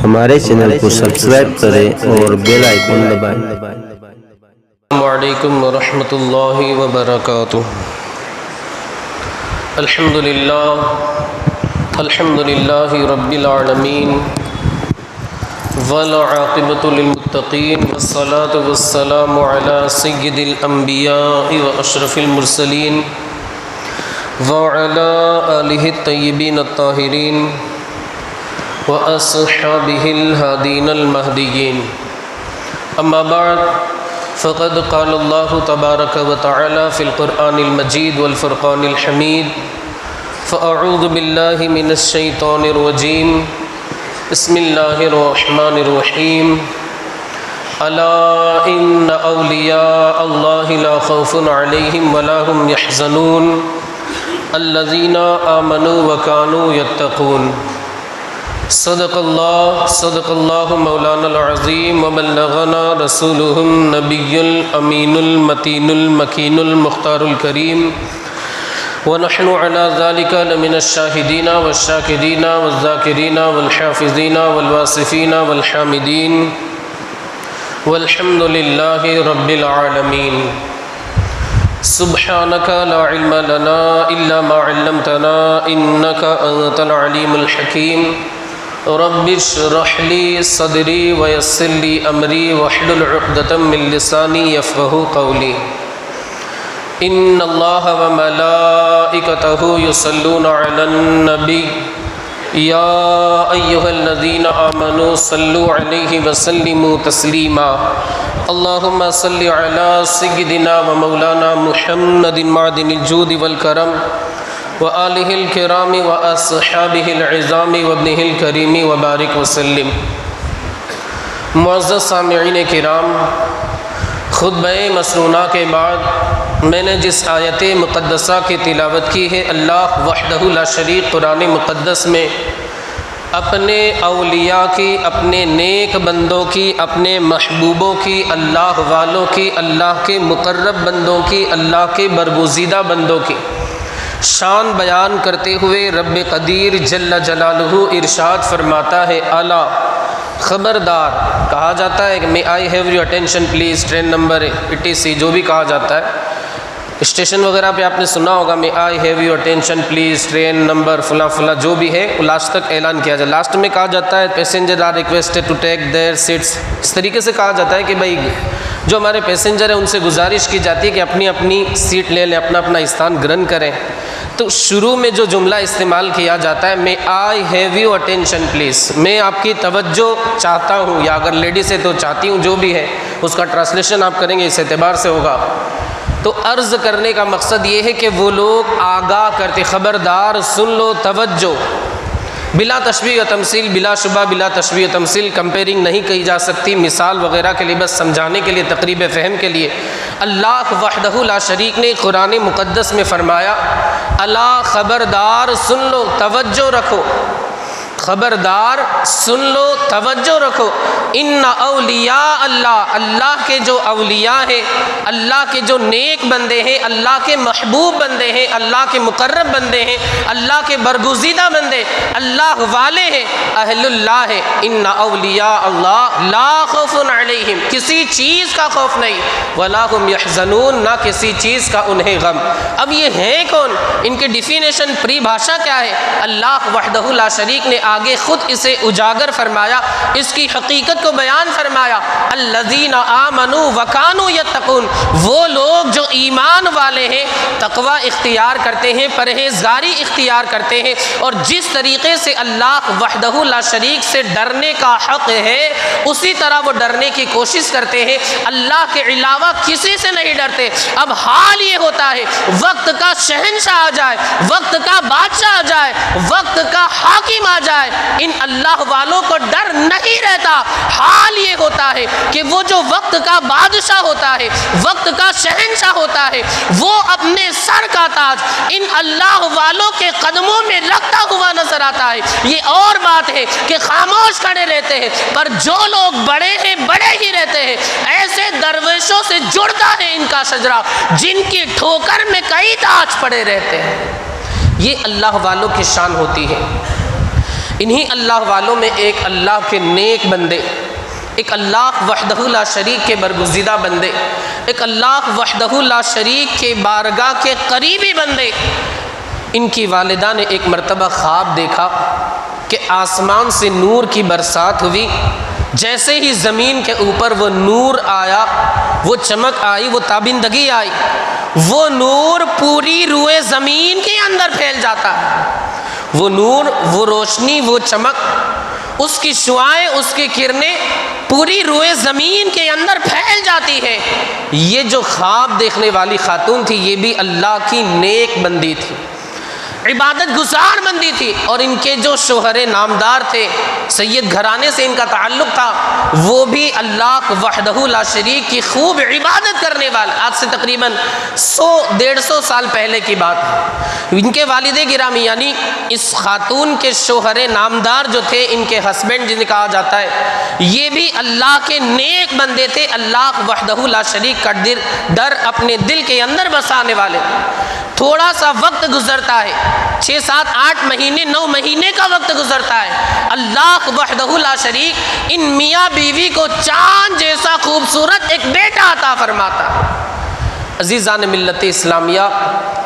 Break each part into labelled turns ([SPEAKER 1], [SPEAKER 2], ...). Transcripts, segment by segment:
[SPEAKER 1] ہمارے چینل کو سبسکرائب کریں اور بیل آئیکن دبائیں۔
[SPEAKER 2] السلام علیکم ورحمۃ اللہ وبرکاتہ۔ الحمد للہ رب العالمین والعاقبۃ للمتقین والصلاة والسلام علی سید الانبیاء واشرف المرسلین وعلی آلہ الطیبین الطاہرین وأصحابه الهادين المهديين. أما بعد فقد قال الله تبارك وتعالى في القرآن المجيد والفرقان الحميد فأعوذ بالله من الشيطان الرجيم بسم الله الرحمن الرحيم ألا إن أولياء الله لا خوف عليهم ولا هم يحزنون الذين آمنوا وكانوا يتقون. صدق اللہ مولانا العظیم وبلغنا رسولہ النبی الامین المتین المکین المختار الکریم ونحن علی ذلک لمن الشاہدین والشاکرین والذاکرین والحافظین والواصفین والحامدین والحمد للہ رب العالمین. سبحانک لا علم لنا الا ما علمتنا انک انت العلیم الحکیم. رب اشرح لي صدري ويسر لي امري واحلل عقدة من لساني يفقهوا قولي. ان الله وملائكته يصلون على النبي يا ايها الذين امنوا صلوا عليه وسلموا تسليما. اللهم صل على سيدنا ومولانا محمد معدن الجود والكرم وآلہ الکرام واصحابہ العظام وابنہ الکریم وبارک وسلم. معزز سامعین کرام، خطبہ مسنونہ کے بعد میں نے جس آیت مقدسہ کی تلاوت کی ہے، اللہ وحدہ لا شریک قرآن مقدس میں اپنے اولیاء کی، اپنے نیک بندوں کی، اپنے محبوبوں کی، اللہ والوں کی، اللہ کے مقرب بندوں کی، اللہ کے برگزیدہ بندوں کی شان بیان کرتے ہوئے رب قدیر جل جلالہ ارشاد فرماتا ہے، الا خبردار. کہا جاتا ہے کہ may I have your attention please، train number etc جو بھی کہا جاتا ہے اسٹیشن وغیرہ پہ آپ نے سنا ہوگا may I have your attention please، train number فلاں فلاں جو بھی ہے وہ لاسٹ تک اعلان کیا جائے. لاسٹ میں کہا جاتا ہے passenger are requested to take their seats. اس طریقے سے کہا جاتا ہے کہ بھائی جو ہمارے پیسنجر ہیں ان سے گزارش کی جاتی ہے کہ اپنی اپنی سیٹ لے لیں، اپنا اپنا استھان گرہن کریں. تو شروع میں جو جملہ استعمال کیا جاتا ہے may I have your attention please، میں آپ کی توجہ چاہتا ہوں، یا اگر لیڈیز ہے تو چاہتی ہوں، جو بھی ہے اس کا ٹرانسلیشن آپ کریں گے اس اعتبار سے ہوگا. تو عرض کرنے کا مقصد یہ ہے کہ وہ لوگ آگاہ کرتے، خبردار سن لو، توجہ، بلا تشبیہ و تمثیل، بلا شبہ بلا تشبیہ و تمثیل، کمپیرنگ نہیں کہی جا سکتی، مثال وغیرہ کے لیے، بس سمجھانے کے لیے، تقریب فہم کے لیے. اللہ وحدہ لا شریک نے قرآن مقدس میں فرمایا، الا خبردار سن لو، توجہ رکھو، خبردار سن لو، توجہ رکھو، ان اولیاء اللہ، اللہ کے جو اولیاء ہیں، اللہ کے جو نیک بندے ہیں، اللہ کے محبوب بندے ہیں، اللہ کے مقرب بندے ہیں، اللہ کے برگزیدہ بندے، اللہ والے ہیں، اہل اللہ ہے. ان اولیاء اللہ لا خوف علیہم، کسی چیز کا خوف نہیں، ولا هم یحزنون، نہ کسی چیز کا انہیں غم. اب یہ ہیں کون؟ ان کی ڈیفینیشن پری بھاشا کیا ہے؟ اللہ وحدہ لا شریک نے آگے خود اسے اجاگر فرمایا، اس کی حقیقت کو بیان فرمایا. الذین آمنوا وکانوا یتقون، وہ لوگ جو ایمان والے ہیں، تقوی اختیار کرتے ہیں، پرہیزگاری اختیار کرتے ہیں، اور جس طریقے سے اللہ وحدہ لا شریک سے ڈرنے کا حق ہے اسی طرح وہ ڈرنے کی کوشش کرتے ہیں، اللہ کے علاوہ کسی سے نہیں ڈرتے. اب حال یہ ہوتا ہے وقت کا شہنشاہ آ جائے، وقت کا بادشاہ آ جائے، وقت کا حاکم آ جائے، ان اللہ والوں کو ڈر نہیں رہتا. حال یہ ہوتا ہے کہ وہ جو وقت کا بادشاہ ہوتا ہے، وقت کا شہنشاہ ہوتا ہے، وہ اپنے سر کا تاج ان اللہ والوں کے قدموں میں رکھتا ہوا نظر آتا ہے. یہ اور بات ہے کہ خاموش کھڑے رہتے ہیں، پر جو لوگ بڑے ہیں بڑے ہی رہتے ہیں. ایسے درویشوں سے جڑتا ہے ان کا شجرہ جن کی ٹھوکر میں کئی تاج پڑے رہتے ہیں. یہ اللہ والوں کی شان ہوتی ہے. انہی اللہ والوں میں ایک اللہ کے نیک بندے، ایک اللہ وحدہ لا شریک کے برگزیدہ بندے، ایک اللہ وحدہ لا شریک کے بارگاہ کے قریبی بندے، ان کی والدہ نے ایک مرتبہ خواب دیکھا کہ آسمان سے نور کی برسات ہوئی، جیسے ہی زمین کے اوپر وہ نور آیا، وہ چمک آئی، وہ تابندگی آئی، وہ نور پوری روئے زمین کے اندر پھیل جاتا ہے۔ وہ نور، وہ روشنی، وہ چمک، اس کی شعاعیں، اس کی کرنیں پوری روئے زمین کے اندر پھیل جاتی ہے۔ یہ جو خواب دیکھنے والی خاتون تھی، یہ بھی اللہ کی نیک بندی تھی، عبادت گزار بندی تھی، اور ان کے جو شوہر نامدار تھے، سید گھرانے سے ان کا تعلق تھا، وہ بھی اللہ وحدہ لا شریک کی خوب عبادت کرنے والے۔ آج سے تقریباً 100-150 سال پہلے کی بات ہے۔ ان کے والد گرامی یعنی اس خاتون کے شوہر نامدار جو تھے، ان کے ہسبینڈ جنہیں کہا جاتا ہے، یہ بھی اللہ کے نیک بندے تھے، اللہ وحدہ لا شریک کا ڈر اپنے دل کے اندر بسانے والے۔ تھوڑا سا وقت گزرتا ہے، 6, 7, 8 مہینے 9 مہینے کا وقت گزرتا ہے، اللہ وحدہ لا شریک ان میاں بیوی کو چاند جیسا خوبصورت ایک بیٹا عطا فرماتا۔ عزیزان ملت اسلامیہ،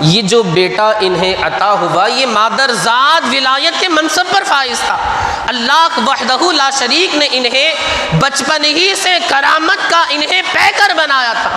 [SPEAKER 2] یہ جو بیٹا انہیں عطا ہوا، یہ مادرزاد ولایت کے منصب پر فائز تھا۔ اللہ وحدہ لا شریک نے انہیں بچپن ہی سے کرامت کا انہیں پیکر بنایا تھا،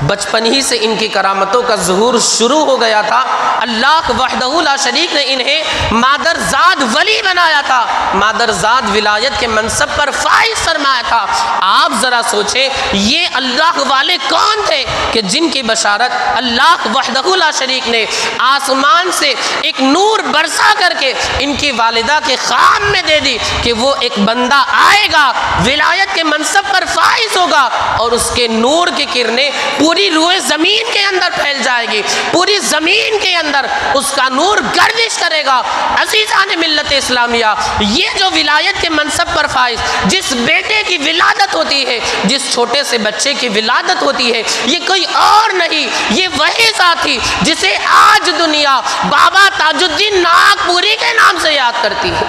[SPEAKER 2] بچپن ہی سے ان کی کرامتوں کا ظہور شروع ہو گیا تھا۔ اللہ وحدہ لا شریک نے انہیں مادرزاد ولی بنایا تھا، مادرزاد ولایت کے منصب پر فائز فرمایا تھا۔ آپ ذرا سوچیں، یہ اللہ والے کون تھے کہ جن کی بشارت اللہ وحدہ لا شریک نے آسمان سے ایک نور برسا کر کے ان کی والدہ کے خواب میں دے دی کہ وہ ایک بندہ آئے گا، ولایت کے منصب پر فائز ہوگا، اور اس کے نور کی کرنیں پوری روئے زمین کے اندر پھیل جائے گی، پوری زمین کے اندر اس کا نور گردش کرے گا۔ عزیزان ملت اسلامیہ، یہ جو ولایت کے منصب پر فائز، جس بیٹے کی ولادت ہوتی ہے، جس چھوٹے سے بچے کی ولادت ہوتی ہے، یہ کوئی اور نہیں، یہ وہی ذات تھی جسے آج دنیا بابا تاج الدین ناگپوری کے نام سے یاد کرتی ہے۔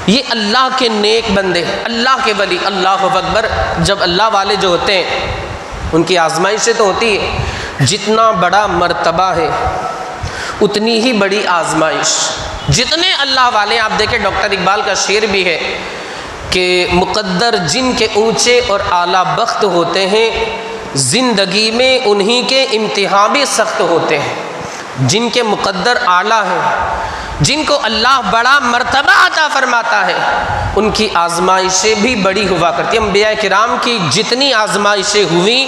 [SPEAKER 2] یہ اللہ کے نیک بندے، اللہ کے ولی۔ اللہ اکبر۔ جب اللہ والے جو ہوتے ہیں، ان کی آزمائشیں تو ہوتی ہے، جتنا بڑا مرتبہ ہے اتنی ہی بڑی آزمائش۔ جتنے اللہ والے، آپ دیکھیں ڈاکٹر اقبال کا شعر بھی ہے کہ مقدر جن کے اونچے اور اعلیٰ بخت ہوتے ہیں، زندگی میں انہی کے امتحان بھی سخت ہوتے ہیں۔ جن کے مقدر اعلیٰ ہیں، جن کو اللہ بڑا مرتبہ عطا فرماتا ہے، ان کی آزمائشیں بھی بڑی ہوا کرتی ہیں۔ انبیاء کرام کی جتنی آزمائشیں ہوئیں،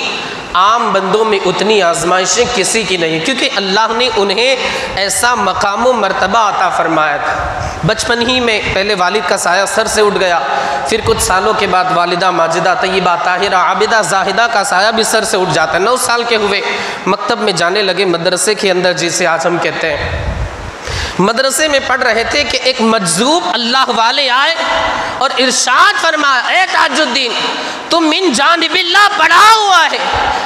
[SPEAKER 2] عام بندوں میں اتنی آزمائشیں کسی کی نہیں، کیونکہ اللہ نے انہیں ایسا مقام و مرتبہ عطا فرمایا تھا۔ بچپن ہی میں پہلے والد کا سایہ سر سے اٹھ گیا، پھر کچھ سالوں کے بعد والدہ ماجدہ طیبہ طاہرہ عابدہ زاہدہ کا سایہ بھی سر سے اٹھ جاتا ہے۔ 9 سال کے ہوئے مکتب میں جانے لگے، مدرسے کے اندر جسے آج ہم کہتے ہیں۔ مدرسے میں پڑھ رہے تھے کہ ایک مجذوب اللہ والے آئے اور ارشاد فرمایا، اے تاج الدین، تم من جانب اللہ پڑھا ہوا ہے،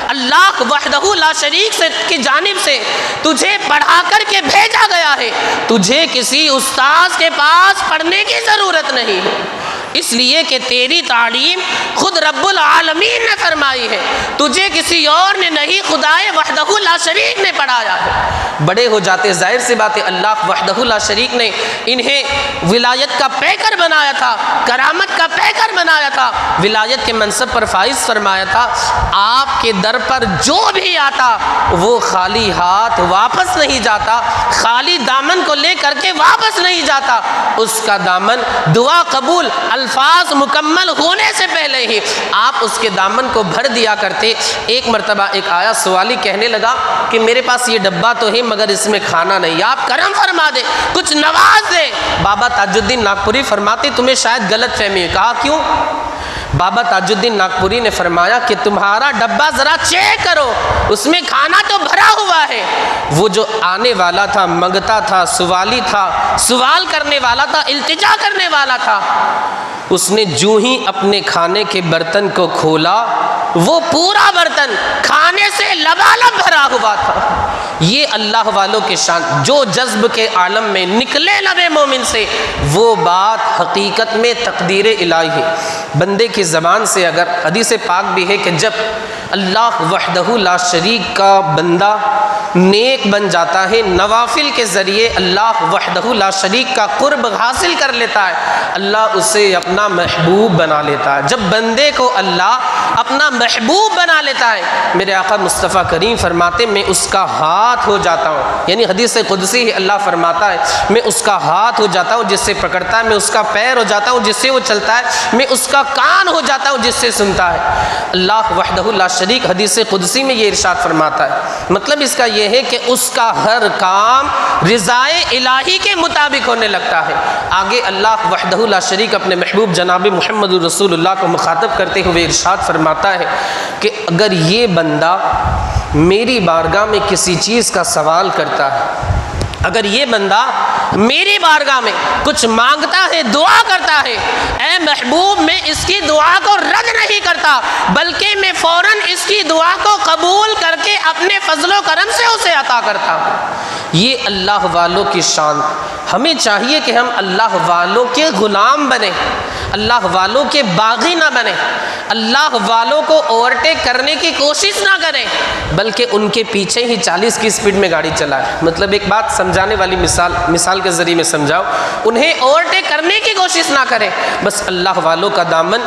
[SPEAKER 2] اللہ وحدہ لا شریک سے کی جانب سے تجھے پڑھا کر کے بھیجا گیا ہے، تجھے کسی استاذ کے پاس پڑھنے کی ضرورت نہیں ہے، اس لیے کہ تیری تعلیم خود رب العالمین نے فرمائی ہے، تجھے کسی اور نے نہیں، خدائے وحدہ لا شریک نے پڑھایا ہے۔ بڑے ہو جاتے، ظاہر سی بات ہے، اللہ وحدہ لا شریک نے انہیں ولایت کا پیکر بنایا تھا، کرامت کا پیکر بنایا تھا، ولایت کے منصب پر فائز فرمایا تھا۔ آپ کے در پر جو بھی آتا وہ خالی ہاتھ واپس نہیں جاتا، خالی دامن کو لے کر کے واپس نہیں جاتا، اس کا دامن دعا قبول، الفاظ مکمل ہونے سے پہلے ہی آپ اس کے دامن کو بھر دیا کرتے۔ ایک مرتبہ ایک آیا سوالی کہنے لگا کہ میرے پاس یہ ڈبہ تو ہے مگر اس میں کھانا نہیں، آپ کرم فرما دے، کچھ نواز دے۔ بابا تاج الدین ناگپوری فرماتے تمہیں شاید غلط فہمی ہے۔ کہا کیوں؟ بابا تاج الدین ناگپوری نے فرمایا کہ تمہارا ڈبہ ذرا چیک کرو، اس میں کھانا تو بھرا ہوا ہے۔ وہ جو آنے والا تھا، منگتا تھا، سوالی تھا، سوال کرنے والا تھا، التجا کرنے والا تھا، اس نے جو ہی اپنے کھانے کے برتن کو کھولا، وہ پورا برتن کھانے سے لبالب بھرا ہوا تھا۔ یہ اللہ والوں کے شان، جو جذب کے عالم میں نکلے لب مومن سے، وہ بات حقیقت میں تقدیر الہی ہے۔ بندے کی زبان سے، اگر حدیث پاک بھی ہے کہ جب اللہ وحدہ لا شریک کا بندہ نیک بن جاتا ہے، نوافل کے ذریعے اللہ وحدہ لا شریک کا قرب حاصل کر لیتا ہے، اللہ اسے اپنا محبوب بنا لیتا ہے۔ جب بندے کو اللہ اپنا محبوب بنا لیتا ہے، میرے آقا مصطفیٰ کریم فرماتے میں اس کا ہاتھ ہو جاتا ہوں، یعنی حدیث قدسی ہے، اللہ فرماتا ہے میں اس کا ہاتھ ہو جاتا ہوں جس سے پکڑتا ہے، میں اس کا پیر ہو جاتا ہوں جس سے وہ چلتا ہے، میں اس کا کان ہو جاتا ہوں جس سے سنتا ہے۔ اللہ وحدہ لا شریک حدیث قدسی میں یہ ارشاد فرماتا ہے، مطلب اس کا یہ ہے کہ اس کا ہر کام رضائے الہی کے مطابق ہونے لگتا ہے۔ آگے اللہ وحدہ لا شریک اپنے محبوب جناب محمد رسول اللہ کو مخاطب کرتے ہوئے ارشاد فرماتا ہے کہ اگر یہ بندہ میری بارگاہ میں کسی چیز کا سوال کرتا ہے، اگر یہ بندہ میری بارگاہ میں کچھ مانگتا ہے، دعا کرتا ہے، اے محبوب میں اس کی دعا کو رد نہیں کرتا، بلکہ میں فوراً اس کی دعا کو قبول کر کے اپنے فضل و کرم سے اسے عطا کرتا ہوں۔ یہ اللہ والوں کی شان۔ ہمیں چاہیے کہ ہم اللہ والوں کے غلام بنیں، اللہ والوں کے باغی نہ بنیں، اللہ والوں کو اوورٹیک کرنے کی کوشش نہ کریں، بلکہ ان کے پیچھے ہی 40 کی سپیڈ میں گاڑی چلائیں۔ مطلب ایک بات سمجھانے والی مثال کے ذریعے میں سمجھاؤ، انہیں اوورٹیک کرنے کی کوشش نہ کریں، بس اللہ والوں کا دامن،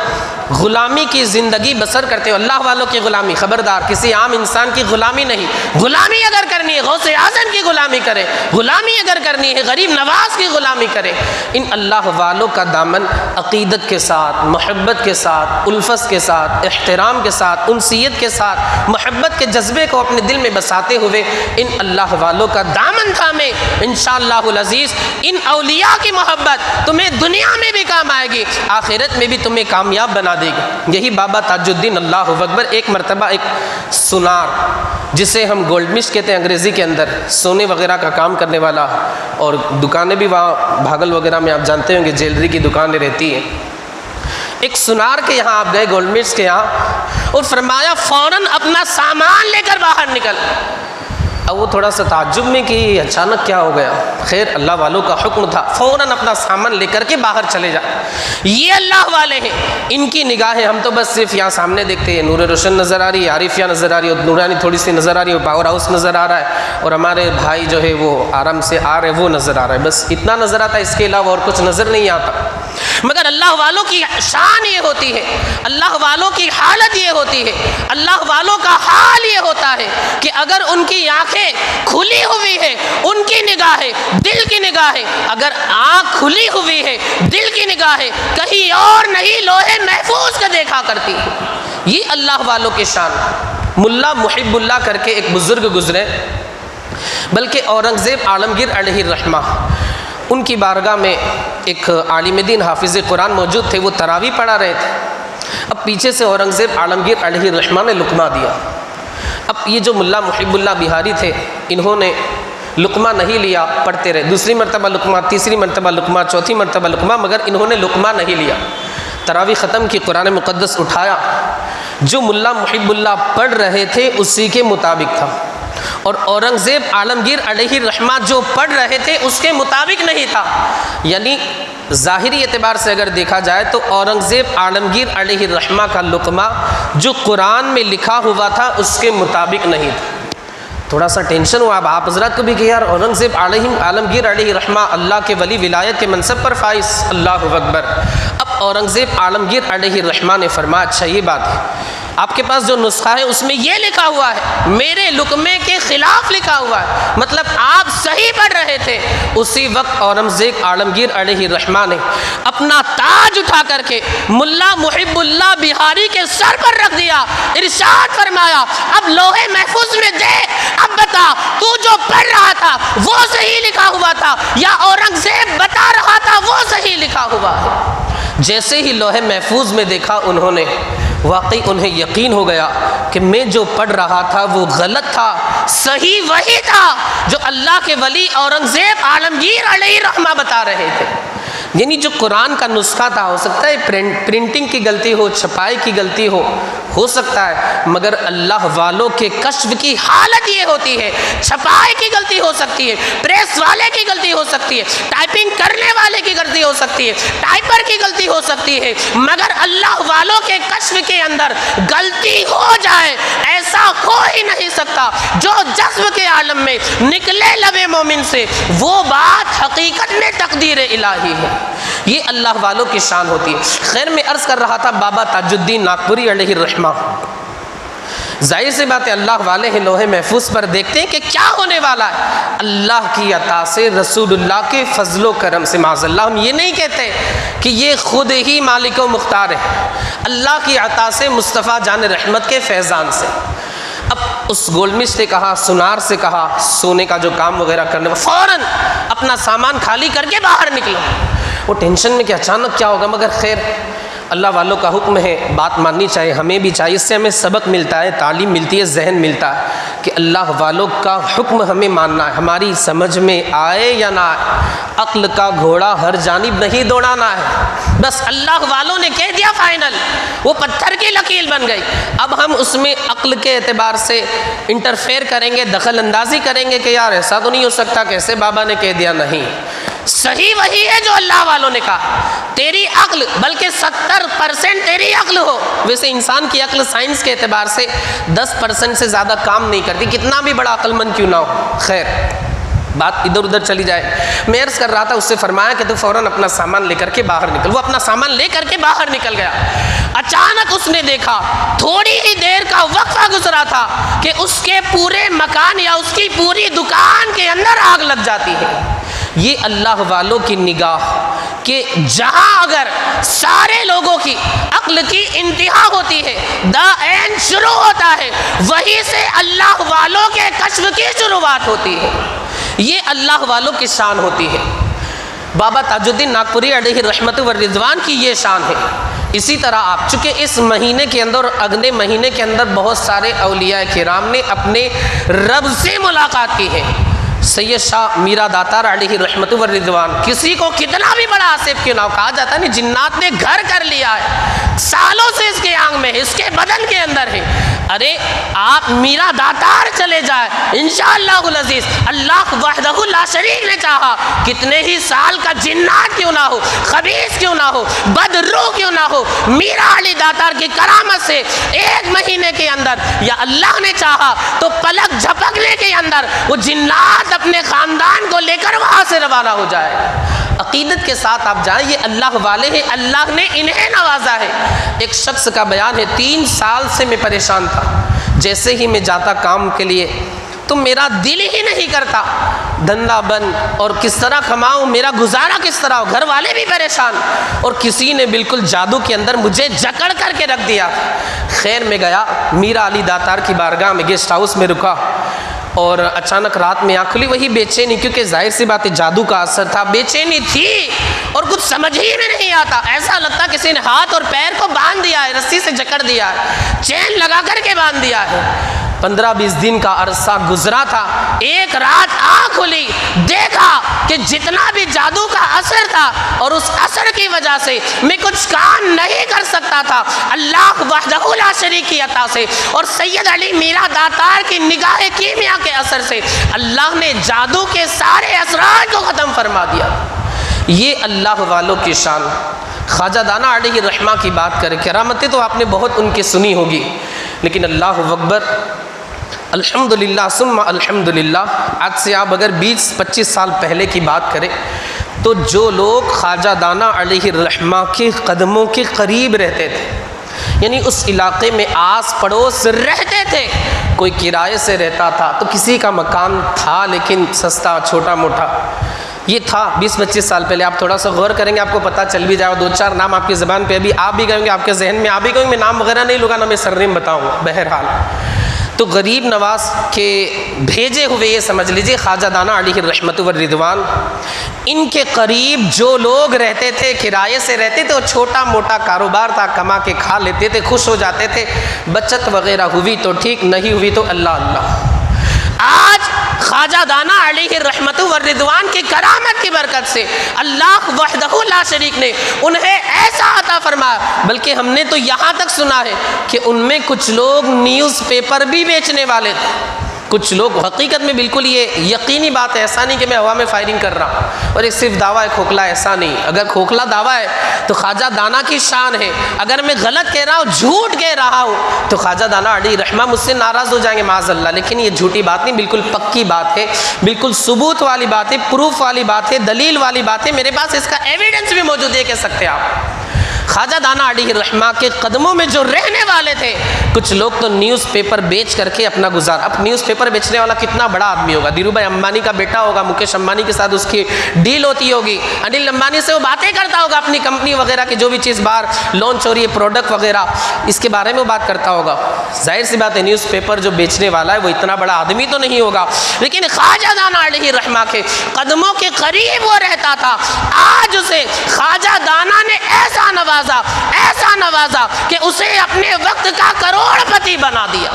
[SPEAKER 2] غلامی کی زندگی بسر کرتے ہو، اللہ والوں کی غلامی، خبردار کسی عام انسان کی غلامی نہیں۔ غلامی اگر کرنی ہے غوث اعظم کی غلامی کرے، غلامی اگر کرنی ہے غریب نواز کی غلامی کرے۔ ان اللہ والوں کا دامن عقیدت کے ساتھ، محبت کے ساتھ، الفت کے ساتھ، احترام کے ساتھ، انسیت کے ساتھ، محبت کے جذبے کو اپنے دل میں بساتے ہوئے ان اللہ والوں کا دامن تھامے، انشاءاللہ العزیز ان اولیاء کی محبت تمہیں دنیا میں بھی کام آئے گی، آخرت میں بھی تمہیں کامیاب بنا دے گی۔ یہی بابا تاج الدین اللہ اکبر ایک مرتبہ ایک سونار، جسے ہم گولڈ مش کہتے ہیں انگریزی کے اندر، سونے وغیرہ کا کام کرنے والا، اور دکانیں بھی وہاں بھاگل وغیرہ میں آپ جانتے ہوں کہ جیلری کی دکانیں رہتی ہیں۔ ایک سونار کے یہاں آپ گئے، گولڈ مش کے یہاں، اور فرمایا فوراً اپنا سامان لے کر باہر نکل۔ اب وہ تھوڑا سا تعجب میں کہ اچانک کیا ہو گیا، خیر اللہ والوں کا حکم تھا، فوراً اپنا سامان لے کر کے باہر چلے جا۔ یہ اللہ والے ہیں، ان کی نگاہیں، ہم تو بس صرف یہاں سامنے دیکھتے ہیں، نور روشن نظر آ رہی ہے، عارفیہ نظر آ رہی ہے، نورانی تھوڑی سی نظر آ رہی ہے، پاور ہاؤس نظر آ رہا ہے، اور ہمارے بھائی جو ہے وہ آرام سے آ رہے، وہ نظر آ رہا ہے، بس اتنا نظر آتا ہے، اس کے علاوہ اور کچھ نظر نہیں آتا۔ مگر اللہ والوں کی شان یہ ہوتی ہے، اللہ والوں کی حالت یہ ہوتی ہے، اللہ والوں کا حال یہ ہوتا ہے کہ اگر ان کی آنکھیں کھلی ہوئی ہے، ان کی نگاہیں، دل کی نگاہیں، اگر آنکھ کھلی ہوئی ہے، دل کی نگاہیں کہیں اور نہیں لوہے محفوظ کا دیکھا کرتی ہے۔ یہ اللہ والوں کی شان۔ ملا محب اللہ کر کے ایک بزرگ گزرے، بلکہ اورنگزیب عالمگیر علیہ الرحمہ، ان کی بارگاہ میں ایک عالم دین حافظ قرآن موجود تھے، وہ تراویح پڑھا رہے تھے۔ اب پیچھے سے اورنگزیب عالمگیر علیہ الرحمہ نے لقمہ دیا۔ اب یہ جو ملا محب اللہ بہاری تھے، انہوں نے لقمہ نہیں لیا، پڑھتے رہے، دوسری مرتبہ لقمہ، تیسری مرتبہ لقمہ، چوتھی مرتبہ لقمہ، مگر انہوں نے لقمہ نہیں لیا۔ تراویح ختم کی، قرآن مقدس اٹھایا، جو ملا محب اللہ پڑھ رہے تھے اسی کے مطابق تھا، اور اورنگزیب عالمگیر علیہ الرحمہ جو پڑھ رہے تھے اس کے مطابق نہیں تھا۔ یعنی ظاہری اعتبار سے اگر دیکھا جائے تو اورنگزیب عالمگیر علیہ الرحمہ کا لقمہ جو قرآن میں لکھا ہوا تھا اس کے مطابق نہیں تھا۔ تھوڑا سا ٹینشن ہوا اب آپ حضرات کو بھی کہ یار اورنگزیب عالمگیر علیہ الرحمہ اللہ کے ولی ولایت کے منصب پر فائز، اللہ اکبر۔ اب اورنگزیب عالمگیر علیہ الرحمہ نے فرمایا اچھا یہ بات ہے، آپ کے پاس جو نسخہ ہے اس میں یہ لکھا ہوا ہے، میرے لقمے کے خلاف لکھا ہوا ہے، مطلب آپ صحیح پڑھ رہے تھے۔ اسی وقت اورنگزیب عالمگیر علیہ الرحمہ نے اپنا تاج اٹھا کر کے ملا محب اللہ بہاری کے سر پر رکھ دیا، ارشاد فرمایا اب لوہے محفوظ میں دے، اب بتا تو جو پڑھ رہا تھا وہ صحیح لکھا ہوا تھا یا اورنگزیب بتا رہا تھا وہ صحیح لکھا ہوا ہے؟ جیسے ہی لوح محفوظ میں دیکھا انہوں نے، واقعی انہیں یقین ہو گیا کہ میں جو پڑھ رہا تھا وہ غلط تھا، صحیح وہی تھا جو اللہ کے ولی اورنگزیب عالمگیر علیہ الرحمہ بتا رہے تھے۔ یعنی جو قرآن کا نسخہ تھا، ہو سکتا ہے پرنٹنگ کی غلطی ہو، چھپائی کی غلطی ہو سکتا ہے، مگر اللہ والوں کے کشف کی حالت یہ ہوتی ہے، چھپائی کی غلطی ہو سکتی ہے، پریس والے کی غلطی ہو سکتی ہے، ٹائپنگ کرنے والے کی غلطی ہو سکتی ہے، ٹائپر کی غلطی ہو سکتی ہے، مگر اللہ والوں کے کشف کے اندر غلطی ہو جائے ایسا ہو ہی نہیں سکتا۔ جو جذب کے عالم میں نکلے لب مومن سے وہ بات حقیقت میں تقدیر الہی ہے، یہ اللہ والوں کی شان ہوتی ہے۔ خیر میں عرض کر رہا تھا بابا تاج الدین ناگپوری علیہ الرحمہ، ظاہر سی بات ہے اللہ والے ہیں، لوح محفوظ پر دیکھتے ہیں کہ کیا ہونے والا ہے، اللہ کی عطا سے، رسول اللہ کے فضل و کرم سے۔ معاذ اللہ ہم یہ نہیں کہتے کہ یہ خود ہی مالک و مختار ہے، اللہ کی عطا سے، مصطفیٰ جان رحمت کے فیضان سے۔ اب اس گولڈمش سے کہا، سونار سے کہا، سونے کا جو کام وغیرہ کرنے، فوراً اپنا سامان خالی کر کے باہر نکلو۔ وہ ٹینشن میں کہ اچانک کیا ہوگا، مگر خیر اللہ والوں کا حکم ہے، بات ماننی چاہیے، ہمیں بھی چاہیے، اس سے ہمیں سبق ملتا ہے، تعلیم ملتی ہے، ذہن ملتا ہے کہ اللہ والوں کا حکم ہمیں ماننا ہے، ہماری سمجھ میں آئے یا نہ آئے، عقل کا گھوڑا ہر جانب نہیں دوڑانا ہے، بس اللہ والوں نے کہہ دیا فائنل، وہ پتھر کی لکیر بن گئی۔ اب ہم اس میں عقل کے اعتبار سے انٹرفیئر کریں گے، دخل اندازی کریں گے کہ یار ایسا تو نہیں ہو سکتا، کیسے بابا نے کہہ دیا، نہیں، صحیح وہی ہے جو اللہ والوں نے کہا۔ تیری عقل بلکہ 70% تیری عقل ہو، ویسے انسان کی عقل سائنس کے اعتبار سے 10% سے زیادہ کام نہیں کرتی، کتنا بھی بڑا عقل مند کیوں نہ ہو۔ خیر بات ادھر ادھر چلی جائے، میں عرض کر رہا تھا، اس سے فرمایا کہ تو فوراً اپنا سامان لے کر کے باہر نکل۔ وہ اپنا سامان لے کر کے باہر نکل گیا۔ اچانک اس نے دیکھا، تھوڑی ہی دیر کا وقفہ گزرا تھا کہ اس کے پورے مکان یا اس کی پوری دکان کے اندر آگ لگ جاتی ہے۔ یہ اللہ والوں کی نگاہ کہ جہاں اگر سارے لوگوں کی عقل کی انتہا ہوتی ہے، دا این شروع ہوتا ہے، وہیں سے اللہ والوں کے کشف کی شروعات ہوتی ہے، یہ اللہ والوں کی شان ہوتی ہے۔ بابا تاج الدین ناگپوری علیہ رحمت و رضوان کی یہ شان ہے۔ اسی طرح آپ چونکہ اس مہینے کے اندر اور اگلے مہینے کے اندر بہت سارے اولیاء کرام نے اپنے رب سے ملاقات کی ہے، سید شاہ میرا داتار علیہ رحمت و رضوان، کسی کو کتنا بھی بڑا آصف کیوں نہ ہو، کہا جاتا ہے جنات نے گھر کر لیا ہے، سالوں سے اس کے آنگ میں ہے، اس کے بدن کے اندر ہے۔ ارے آپ میرا داتار چلے جائے انشاءاللہ العزیز، اللہ وحدہ لا شریک نے چاہا کتنے ہی سال کا جنات کیوں نہ ہو، خبیث کیوں نہ ہو، بدروح کیوں نہ ہو، میرا علی داتار کی کرامت سے 1 مہینے کے اندر یا اللہ نے چاہا تو پلک جھپکنے کے اندر وہ جنات اپنے خاندان کو لے کر وہاں سے روانہ ہو جائے۔ عقیدت کے ساتھ آپ جائیں، یہ اللہ والے ہیں، اللہ نے انہیں نوازا ہے۔ ایک شخص کا بیان ہے، 3 سال سے میں پریشان تھا، جیسے ہی میں جاتا کام کے لیے تو میرا دل ہی نہیں کرتا، دھندا بند، اور کس طرح کماؤں، میرا گزارا کس طرح ہو، گھر والے بھی پریشان، اور کسی نے بالکل جادو کے اندر مجھے جکڑ کر کے رکھ دیا۔ خیر میں گیا میرا علی داتار کی بارگاہ میں، گیسٹ ہاؤس میں رکا، اور اچانک رات میں آنکھ کھلی، وہی بے چینی، کیونکہ ظاہر سی بات ہے جادو کا اثر تھا، بے چینی تھی اور کچھ سمجھ ہی میں نہیں آتا، ایسا لگتا کسی نے ہاتھ اور پیر کو باندھ دیا ہے، رسی سے جکڑ دیا ہے، چین لگا کر کے باندھ دیا ہے۔ 15-20 دن کا عرصہ گزرا تھا، ایک رات آنکھ کھلی، دیکھا کہ جتنا بھی جادو کا اثر تھا اور اس اثر کی وجہ سے میں کچھ کام نہیں کر سکتا تھا، اللہ وحدہ لا شریک کی عطا سے اور سید علی میرا داتار کی نگاہ کیمیا کے اثر سے اللہ نے جادو کے سارے اثرات کو ختم فرما دیا۔ یہ اللہ والوں کی شان۔ خواجہ دانا علیہ رحمہ کی بات کریں، کرامتیں تو آپ نے بہت ان کی سنی ہوگی، لیکن اللہ اکبر، الحمدللہ ثم الحمدللہ، آج سے آپ اگر 20-25 سال پہلے کی بات کریں تو جو لوگ خواجہ دانا علیہ رحمہ کے قدموں کے قریب رہتے تھے، یعنی اس علاقے میں آس پڑوس رہتے تھے، کوئی کرائے سے رہتا تھا تو کسی کا مکان تھا لیکن سستا چھوٹا موٹا، یہ تھا 20-25 سال پہلے۔ آپ تھوڑا سا غور کریں گے آپ کو پتہ چل بھی جائے گا، 2-4 نام آپ کی زبان پہ ابھی آپ بھی گئے ہوں گے، آپ کے ذہن میں آپ بھی گئے ہوں گے، میں نام وغیرہ نہیں لوں گا، نہ میں سرنیم بتاؤں گا، بہرحال تو غریب نواز کے بھیجے ہوئے یہ سمجھ لیجیے خواجہ دانا علیہ الرحمت والرضوان، ان کے قریب جو لوگ رہتے تھے کرائے سے رہتے تھے، وہ چھوٹا موٹا کاروبار تھا، کما کے کھا لیتے تھے، خوش ہو جاتے تھے، بچت وغیرہ ہوئی تو ٹھیک، نہیں ہوئی تو اللہ اللہ۔ آج خواجہ دانا علیہ الرحمت والرضوان کی کرامت کی برکت سے اللہ وحدہ لا شریک نے انہیں ایسا عطا فرمایا، بلکہ ہم نے تو یہاں تک سنا ہے کہ ان میں کچھ لوگ نیوز پیپر بھی بیچنے والے تھے، کچھ لوگ حقیقت میں بالکل یہ یقینی بات ہے، ایسا نہیں کہ میں ہوا میں فائرنگ کر رہا ہوں اور یہ صرف دعویٰ ہے کھوکھلا، ایسا نہیں، اگر کھوکھلا دعویٰ ہے تو خواجہ دانا کی شان ہے، اگر میں غلط کہہ رہا ہوں، جھوٹ کہہ رہا ہوں تو خواجہ دانا علیہ رحمہ مجھ سے ناراض ہو جائیں گے معاذ اللہ، لیکن یہ جھوٹی بات نہیں، بالکل پکی بات ہے، بالکل ثبوت والی بات ہے، پروف والی بات ہے، دلیل والی بات ہے، میرے پاس اس کا ایویڈنس بھی موجود ہے، کہہ سکتے ہیں آپ۔ خواجہ دانا علیہ الرحمہ کے قدموں میں جو رہنے والے تھے، کچھ لوگ تو نیوز پیپر بیچ کر کے اپنا گزارا، اب نیوز پیپر بیچنے والا کتنا بڑا آدمی ہوگا، دھیرو بھائی امبانی کا بیٹا ہوگا، مکیش امبانی کے ساتھ اس کی ڈیل ہوتی ہوگی، انل امبانی سے وہ باتیں کرتا ہوگا اپنی کمپنی وغیرہ کی جو بھی چیز باہر لانچ ہو رہی ہے، پروڈکٹ وغیرہ، اس کے بارے میں وہ بات کرتا ہوگا، ظاہر سی بات ہے نیوز پیپر جو بیچنے والا ہے وہ اتنا بڑا آدمی تو نہیں ہوگا، لیکن خواجہ دانا علیہ الرحمہ کے قدموں کے قریب وہ رہتا تھا۔ آج اسے خواجہ دانا نے ایسا نوازا کہ اسے اپنے وقت کا کروڑ پتی بنا دیا۔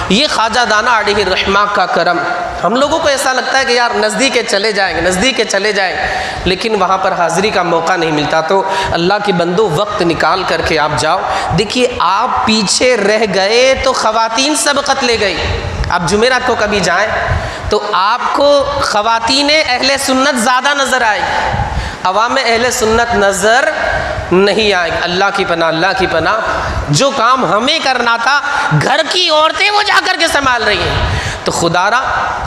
[SPEAKER 2] یہ خواجہ دانا علیہ الرحمہ کا کرم، ہم لوگوں کو ایسا لگتا ہے کہ یار نزدیک چلے جائیں، لیکن وہاں پر حاضری کا موقع نہیں ملتا، تو اللہ کی بندو وقت نکال کر کے آپ جاؤ۔ دیکھیے آپ پیچھے رہ گئے تو خواتین سبقت لے گئی، آپ جمعرات کو کبھی جائیں تو آپ کو خواتین اہل سنت زیادہ نظر آئے گی، عوام اہل سنت نظر نہیں آئے گی۔ اللہ کی پناہ، جو کام ہمیں کرنا تھا گھر کی عورتیں وہ جا کر کے سنبھال رہی ہیں، تو خدا را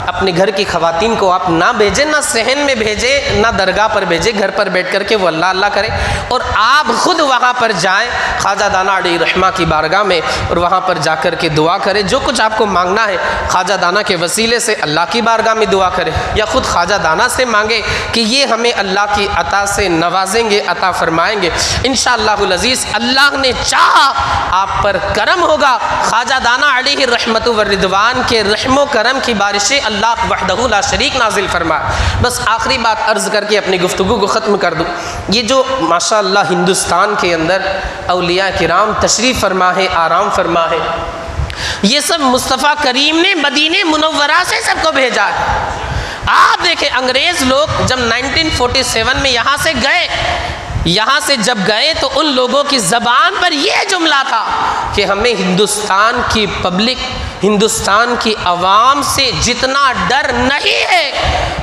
[SPEAKER 2] اپنے گھر کی خواتین کو آپ نہ بھیجیں، نہ صحن میں بھیجیں، نہ درگاہ پر بھیجیں، گھر پر بیٹھ کر کے وہ اللہ اللہ کرے، اور آپ خود وہاں پر جائیں خواجہ دانا علیہ الرحمہ کی بارگاہ میں، اور وہاں پر جا کر کے دعا کریں، جو کچھ آپ کو مانگنا ہے خواجہ دانا کے وسیلے سے اللہ کی بارگاہ میں دعا کریں، یا خود خواجہ دانا سے مانگے کہ یہ ہمیں اللہ کی عطا سے نوازیں گے، عطا فرمائیں گے انشاءاللہ العزیز۔ اللہ نے چاہا آپ پر کرم ہوگا، خواجہ دانا علیہ الرحمت والرضوان کے رحم و کرم کی بارشیں اللہ وحدہ لا شریک نازل فرمائے۔ بس آخری بات عرض کر کے اپنی گفتگو کو ختم کر دوں، یہ جو ماشاءاللہ ہندوستان کے اندر اولیاء کرام تشریف فرما ہے، آرام فرما ہے، یہ سب مصطفیٰ کریم نے مدینہ منورہ سے سب کو بھیجا ہے۔ آپ دیکھیں انگریز لوگ جب 1947 میں یہاں سے جب گئے تو ان لوگوں کی زبان پر یہ جملہ تھا کہ ہمیں ہندوستان کی پبلک، ہندوستان کی عوام سے جتنا ڈر نہیں ہے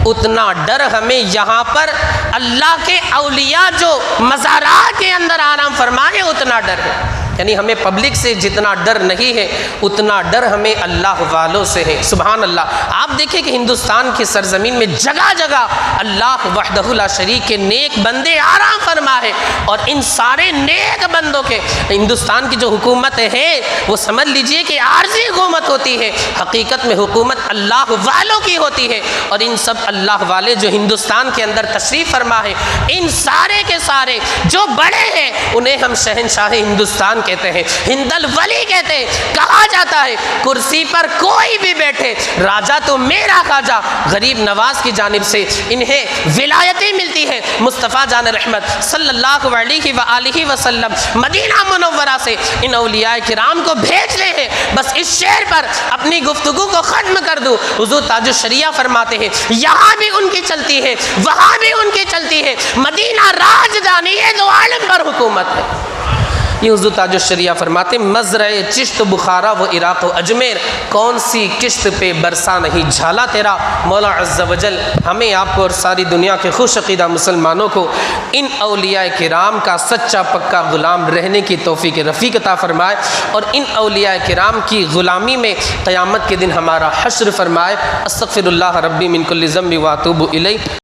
[SPEAKER 2] اتنا ڈر ہمیں یہاں پر اللہ کے اولیاء جو مزارات کے اندر آرام فرمائے اتنا ڈر ہے، یعنی ہمیں پبلک سے جتنا ڈر نہیں ہے اتنا ڈر ہمیں اللہ والوں سے ہے۔ سبحان اللہ۔ آپ دیکھیں کہ ہندوستان کی سرزمین میں جگہ جگہ اللہ وحدہ لا شریک کے نیک بندے آرام فرما ہے، اور ان سارے نیک بندوں کے ہندوستان کی جو حکومت ہے وہ سمجھ لیجئے کہ عارضی حکومت ہوتی ہے، حقیقت میں حکومت اللہ والوں کی ہوتی ہے، اور ان سب اللہ والے جو ہندوستان کے اندر تشریف فرما ہے، ان سارے کے سارے جو بڑے ہیں انہیں ہم شہنشاہ ہندوستان کہتے ہیں، ہند الولی کہتے ہیں۔ کہا جاتا ہے کرسی پر کوئی بھی بیٹھے، راجہ تو میرا خواجہ، غریب نواز کی جانب سے انہیں ولایتیں ملتی ہے۔ مصطفیٰ جان رحمت صلی اللہ علیہ وآلہ وسلم مدینہ منورہ سے ان اولیاء کرام کو بھیج رہے ہیں۔ بس اس شعر پر اپنی گفتگو کو ختم کر دوں، حضور تاج الشریعہ فرماتے ہیں یہاں بھی ان کی چلتی ہے، وہاں بھی ان کی چلتی ہے، مدینہ راجدھانی ہے، دو عالم پر حکومت ہے۔ یہ حضور تاج الشریعہ فرماتے ہیں مزرع چشت بخارا و عراق و اجمیر، کون سی کشت پہ برسا نہیں جھالا تیرا۔ مولا عز و جل ہمیں آپ کو اور ساری دنیا کے خوش عقیدہ مسلمانوں کو ان اولیاء کرام کا سچا پکا غلام رہنے کی توفیق رفیق عطا فرمائے، اور ان اولیاء کرام کی غلامی میں قیامت کے دن ہمارا حشر فرمائے۔ استغفر اللہ ربی من کل ذنب و اتوب الیہ۔